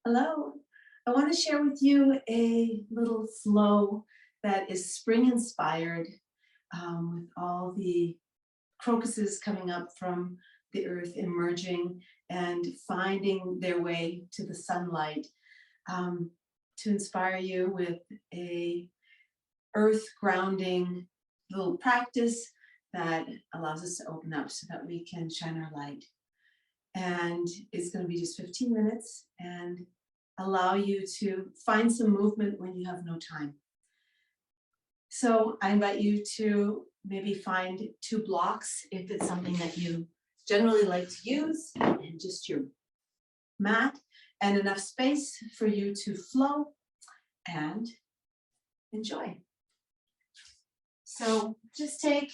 Hello. I want to share with you a little flow that is spring inspired, with all the crocuses coming up from the earth, emerging and finding their way to the sunlight, um, to inspire you with a earth grounding little practice that allows us to open up so that we can shine our light. And it's going to be just 15 minutes and allow you to find some movement when you have no time. So I invite you to maybe find 2 blocks if it's something that you generally like to use, and just your mat and enough space for you to flow and enjoy. So just take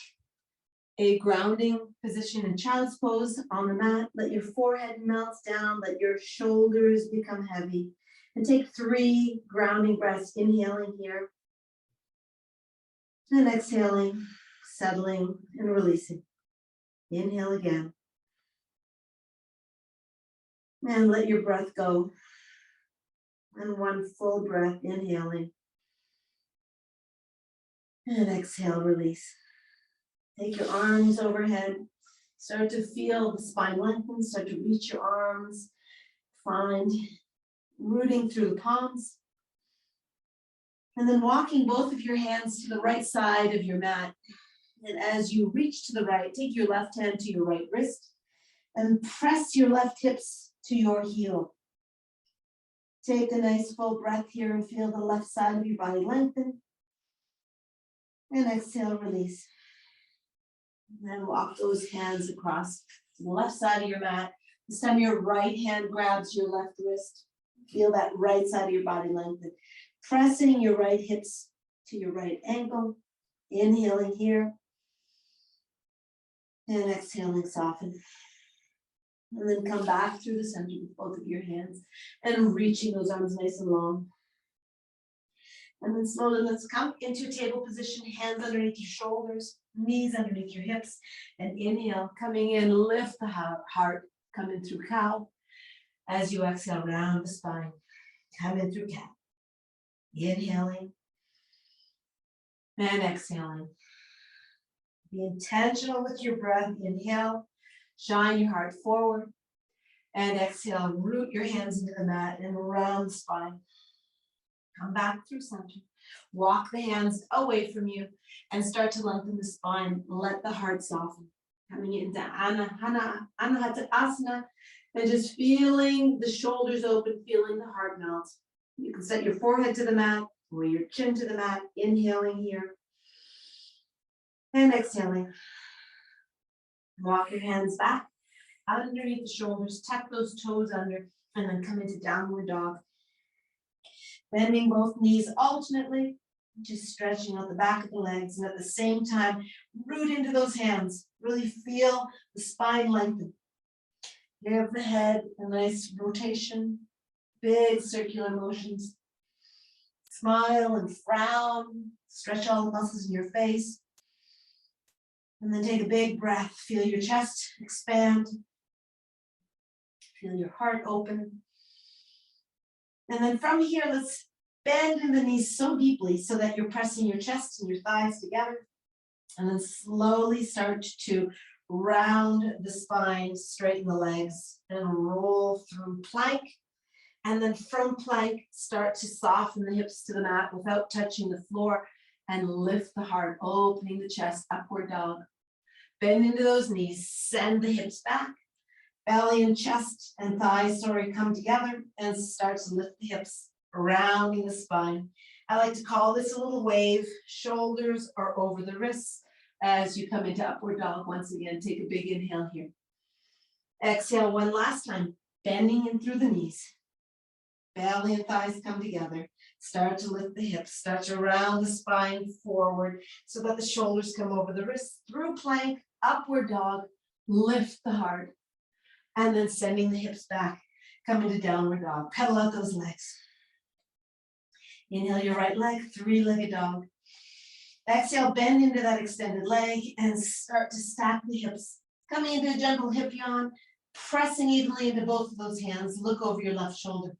a grounding position in child's pose on the mat. Let your forehead melt down, let your shoulders become heavy, and take 3 grounding breaths, inhaling here, and exhaling, settling and releasing. Inhale again. And let your breath go. And 1 full breath, inhaling. And exhale, release. Take your arms overhead. Start to feel the spine lengthen. Start to reach your arms. Find rooting through the palms. And then walking both of your hands to the right side of your mat. And as you reach to the right, take your left hand to your right wrist and press your left hips to your heel. Take a nice full breath here and feel the left side of your body lengthen. And exhale, release. And then walk those hands across to the left side of your mat. This time your right hand grabs your left wrist. Feel that right side of your body lengthen. Pressing your right hips to your right ankle. Inhaling here. And exhaling, soften. And then come back through the center with both of your hands and reaching those arms nice and long. And then slowly let's come into a table position, hands underneath your shoulders, knees underneath your hips, and inhale, coming in, lift the heart, come in through cow. As you exhale, round the spine, come in through cat. Inhaling and exhaling. Be intentional with your breath. Inhale, shine your heart forward, and exhale, root your hands into the mat and round the spine. Come back through center. Walk the hands away from you and start to lengthen the spine. Let the heart soften. Coming into Anahata Asana and just feeling the shoulders open, feeling the heart melt. You can set your forehead to the mat or your chin to the mat. Inhaling here and exhaling. Walk your hands back out underneath the shoulders. Tuck those toes under and then come into downward dog. Bending both knees alternately, just stretching out the back of the legs, and at the same time, root into those hands. Really feel the spine lengthen. Give the head a nice rotation, big circular motions. Smile and frown, stretch all the muscles in your face. And then take a big breath. Feel your chest expand. Feel your heart open. And then from here, let's bend in the knees so deeply so that you're pressing your chest and your thighs together. And then slowly start to round the spine, straighten the legs, and roll through plank. And then from plank, start to soften the hips to the mat without touching the floor and lift the heart, opening the chest, upward dog. Bend into those knees, send the hips back. Belly and chest and thighs, come together and start to lift the hips, rounding the spine. I like to call this a little wave. Shoulders are over the wrists as you come into upward dog. Once again, take a big inhale here. Exhale one last time, bending in through the knees. Belly and thighs come together. Start to lift the hips, start to round the spine forward so that the shoulders come over the wrists. Through plank, upward dog, lift the heart. And then sending the hips back, come into downward dog. Pedal out those legs. Inhale your right leg, 3-legged dog. Exhale, bend into that extended leg and start to stack the hips. Coming into a gentle hip yawn, pressing evenly into both of those hands. Look over your left shoulder.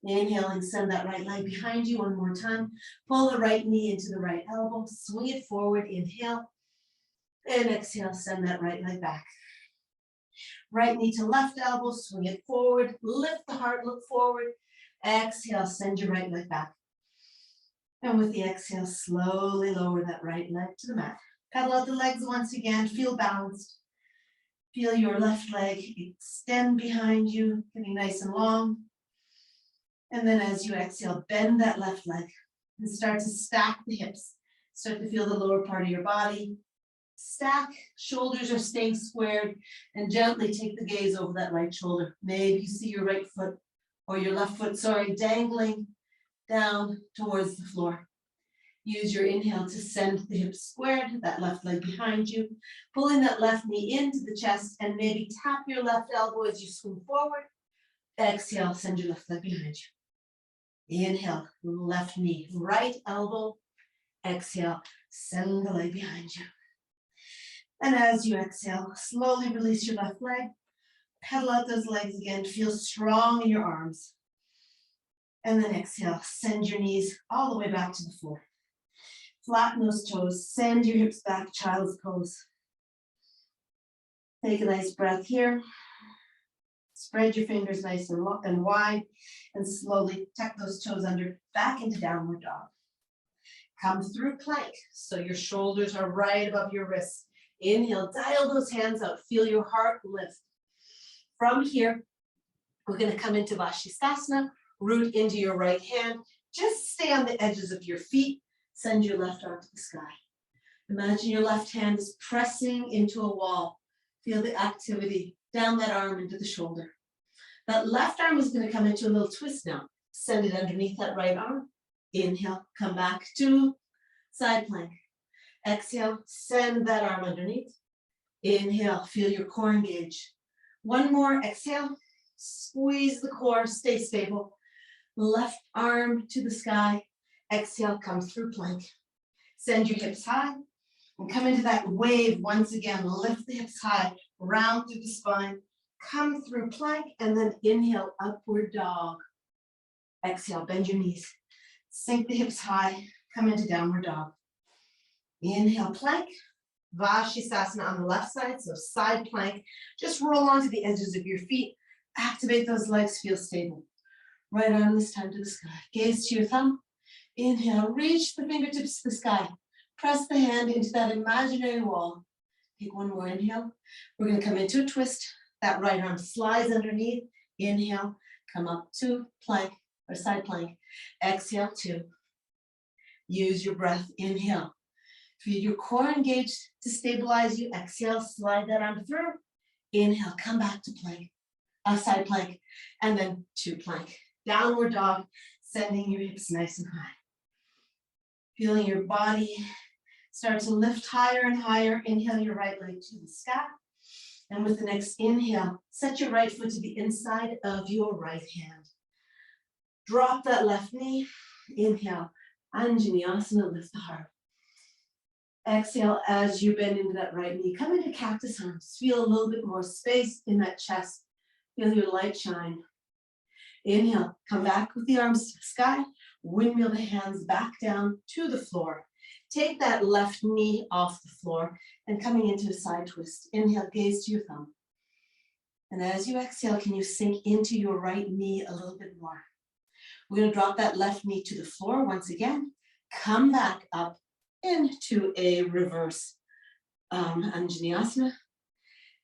Inhaling, send that right leg behind you one more time. Pull the right knee into the right elbow, swing it forward, inhale. And exhale, send that right leg back. Right knee to left elbow, swing it forward, lift the heart, look forward. Exhale, send your right leg back. And with the exhale, slowly lower that right leg to the mat. Pedal out the legs once again, feel balanced. Feel your left leg extend behind you, getting nice and long. And then as you exhale, bend that left leg and start to stack the hips. Start to feel the lower part of your body. Stack, shoulders are staying squared, and gently take the gaze over that right shoulder. Maybe you see your right foot, or your left foot, sorry, dangling down towards the floor. Use your inhale to send the hips squared, that left leg behind you, pulling that left knee into the chest, and maybe tap your left elbow as you swing forward. Exhale, send your left leg behind you. Inhale, left knee, right elbow. Exhale, send the leg behind you. And as you exhale, slowly release your left leg. Pedal out those legs again. Feel strong in your arms. And then exhale, send your knees all the way back to the floor. Flatten those toes. Send your hips back, child's pose. Take a nice breath here. Spread your fingers nice and wide. And slowly tuck those toes under, back into downward dog. Come through plank, so your shoulders are right above your wrists. Inhale, dial those hands out. Feel your heart lift. From here, we're going to come into Vashisna, root into your right hand. Just stay on the edges of your feet. Send your left arm to the sky. Imagine your left hand is pressing into a wall. Feel the activity down that arm into the shoulder. That left arm is going to come into a little twist now. Send it underneath that right arm. Inhale, come back to side plank. Exhale, send that arm underneath. Inhale, feel your core engage. One more, exhale, squeeze the core, stay stable. Left arm to the sky. Exhale, come through plank. Send your hips high and come into that wave once again. Lift the hips high, round through the spine. Come through plank and then inhale, upward dog. Exhale, bend your knees. Sink the hips high, come into downward dog. Inhale, plank, Vashisna on the left side, so side plank. Just roll onto the edges of your feet. Activate those legs, feel stable. Right arm this time to the sky. Gaze to your thumb. Inhale, reach the fingertips to the sky. Press the hand into that imaginary wall. Take one more inhale. We're going to come into a twist. That right arm slides underneath. Inhale, come up to plank or side plank. Exhale, two. Use your breath. Inhale. Feel your core engaged to stabilize you. Exhale, slide that arm through. Inhale, come back to plank, side plank, and then to plank. Downward dog, sending your hips nice and high. Feeling your body start to lift higher and higher. Inhale your right leg to the sky. And with the next inhale, set your right foot to the inside of your right hand. Drop that left knee. Inhale, Anjaneyasana, lift the heart. Exhale as you bend into that right knee. Come into cactus arms. Feel a little bit more space in that chest. Feel your light shine. Inhale, come back with the arms to the sky. Windmill the hands back down to the floor. Take that left knee off the floor and coming into a side twist. Inhale, gaze to your thumb. And as you exhale, can you sink into your right knee a little bit more? We're going to drop that left knee to the floor once again. Come back up into a reverse Anjaneyasana.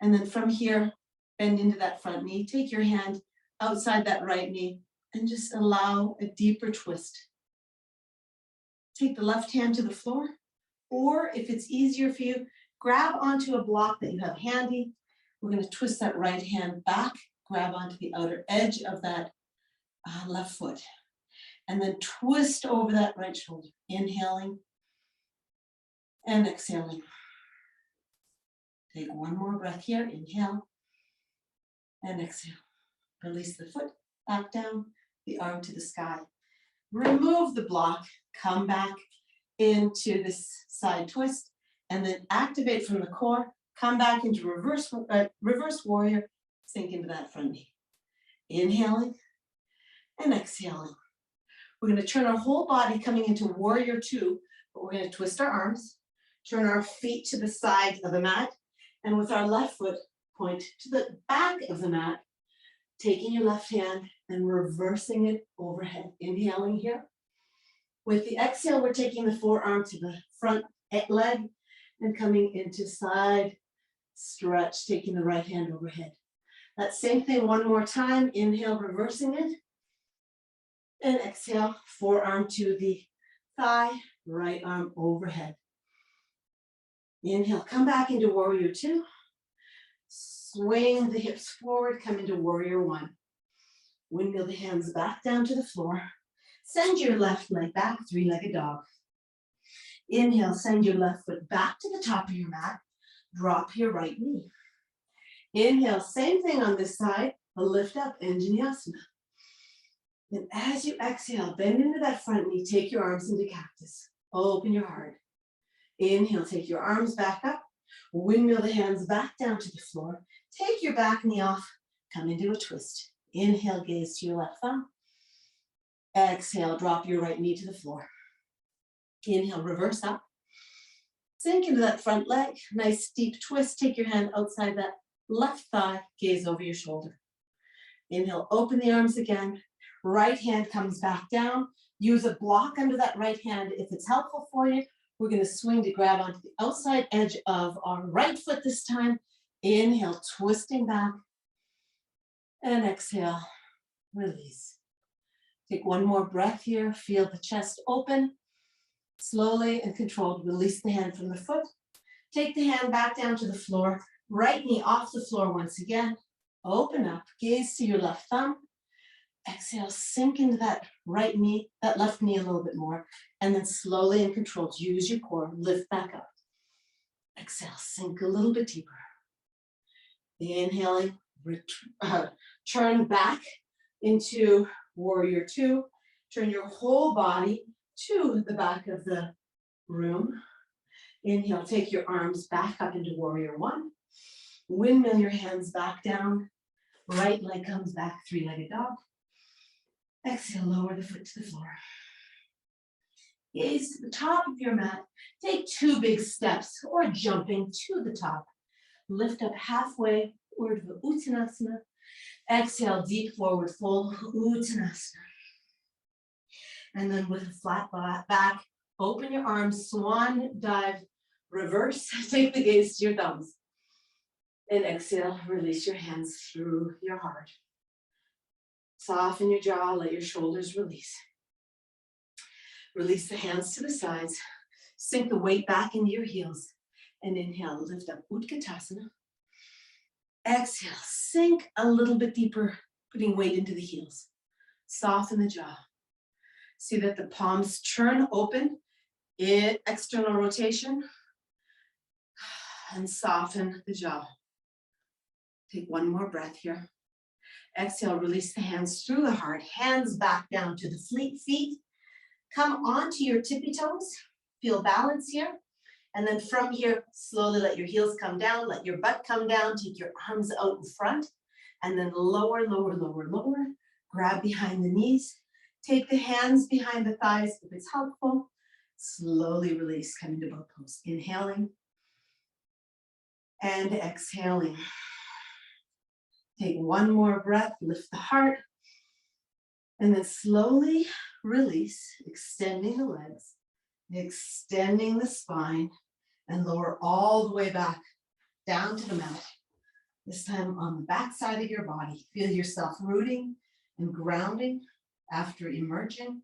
And then from here, bend into that front knee. Take your hand outside that right knee and just allow a deeper twist. Take the left hand to the floor, or if it's easier for you, grab onto a block that you have handy. We're going to twist that right hand back, grab onto the outer edge of that left foot, and then twist over that right shoulder. Inhaling and exhaling. Take one more breath here. Inhale and exhale. Release the foot back down, the arm to the sky. Remove the block, come back into this side twist, and then activate from the core. Come back into reverse warrior, sink into that front knee. Inhaling and exhaling. We're going to turn our whole body coming into warrior two, but we're going to twist our arms, turn our feet to the side of the mat, and with our left foot, point to the back of the mat, taking your left hand and reversing it overhead. Inhaling here. With the exhale, we're taking the forearm to the front leg and coming into side stretch, taking the right hand overhead. That same thing one more time. Inhale, reversing it. And exhale, forearm to the thigh, right arm overhead. Inhale, come back into warrior two. Swing the hips forward, come into warrior one. Windmill the hands back down to the floor. Send your left leg back, three-legged dog. Inhale, send your left foot back to the top of your mat. Drop your right knee. Inhale, same thing on this side, a lift up, Anjaneyasana. And as you exhale, bend into that front knee, take your arms into cactus. Open your heart. Inhale, take your arms back up. Windmill the hands back down to the floor. Take your back knee off, come into a twist. Inhale, gaze to your left thumb. Exhale, drop your right knee to the floor. Inhale, reverse up. Sink into that front leg, nice deep twist. Take your hand outside that left thigh, gaze over your shoulder. Inhale, open the arms again. Right hand comes back down. Use a block under that right hand if it's helpful for you. We're going to swing to grab onto the outside edge of our right foot this time. Inhale, twisting back. And exhale, release. Take one more breath here. Feel the chest open. Slowly and controlled, release the hand from the foot. Take the hand back down to the floor. Right knee off the floor once again. Open up, gaze to your left thumb. Exhale, sink into that right knee, that left knee a little bit more. And then slowly and controlled, use your core, lift back up. Exhale, sink a little bit deeper. Inhaling, turn back into warrior two. Turn your whole body to the back of the room. Inhale, take your arms back up into warrior one. Windmill your hands back down. Right leg comes back, three-legged dog. Exhale, lower the foot to the floor. Gaze to the top of your mat. Take two big steps or jumping to the top. Lift up halfway, Urdhva Uttanasana. Exhale, deep forward fold, Uttanasana. And then with a flat back, open your arms, swan dive, reverse. Take the gaze to your thumbs. And exhale, release your hands through your heart. Soften your jaw, let your shoulders release. Release the hands to the sides. Sink the weight back into your heels. And inhale, lift up Utkatasana. Exhale, sink a little bit deeper, putting weight into the heels. Soften the jaw. See that the palms turn open, external rotation, and soften the jaw. Take one more breath here. Exhale, release the hands through the heart, hands back down to the feet. Come onto your tippy toes, feel balance here. And then from here, slowly let your heels come down, let your butt come down, take your arms out in front, and then lower, lower, lower, lower. Grab behind the knees. Take the hands behind the thighs if it's helpful. Slowly release, come into bow pose. Inhaling and exhaling. Take one more breath, lift the heart, and then slowly release, extending the legs, extending the spine, and lower all the way back down to the mat. This time on the back side of your body. Feel yourself rooting and grounding after emerging.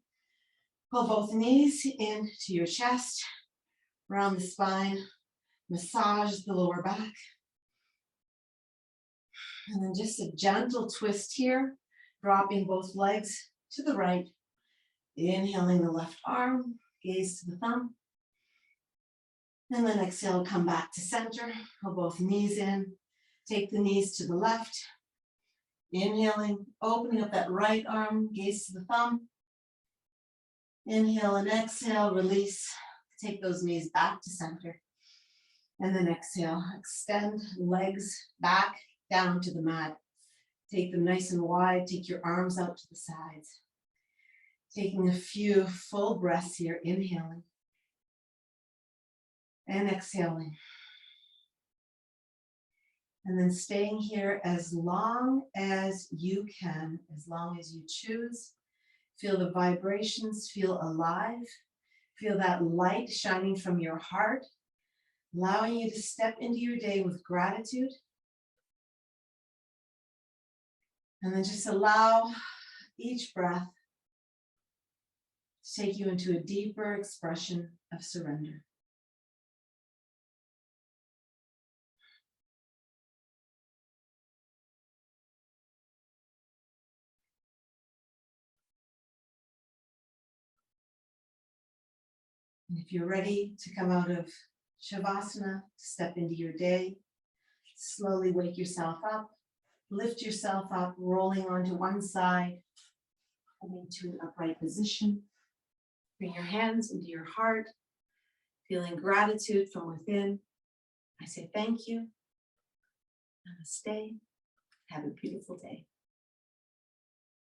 Pull both knees into your chest, around the spine, massage the lower back. And then just a gentle twist here, dropping both legs to the right. Inhaling the left arm, gaze to the thumb. And then exhale, come back to center. Pull both knees in. Take the knees to the left. Inhaling, opening up that right arm, gaze to the thumb. Inhale and exhale, release. Take those knees back to center. And then exhale, extend legs back down to the mat. Take them nice and wide. Take your arms out to the sides. Taking a few full breaths here, inhaling and exhaling. And then staying here as long as you can, as long as you choose. Feel the vibrations, feel alive. Feel that light shining from your heart, allowing you to step into your day with gratitude. And then just allow each breath to take you into a deeper expression of surrender. And if you're ready to come out of Shavasana, step into your day, slowly wake yourself up, lift yourself up, rolling onto one side, coming to an upright position. Bring your hands into your heart, feeling gratitude from within. I say thank you. Namaste. Have a beautiful day.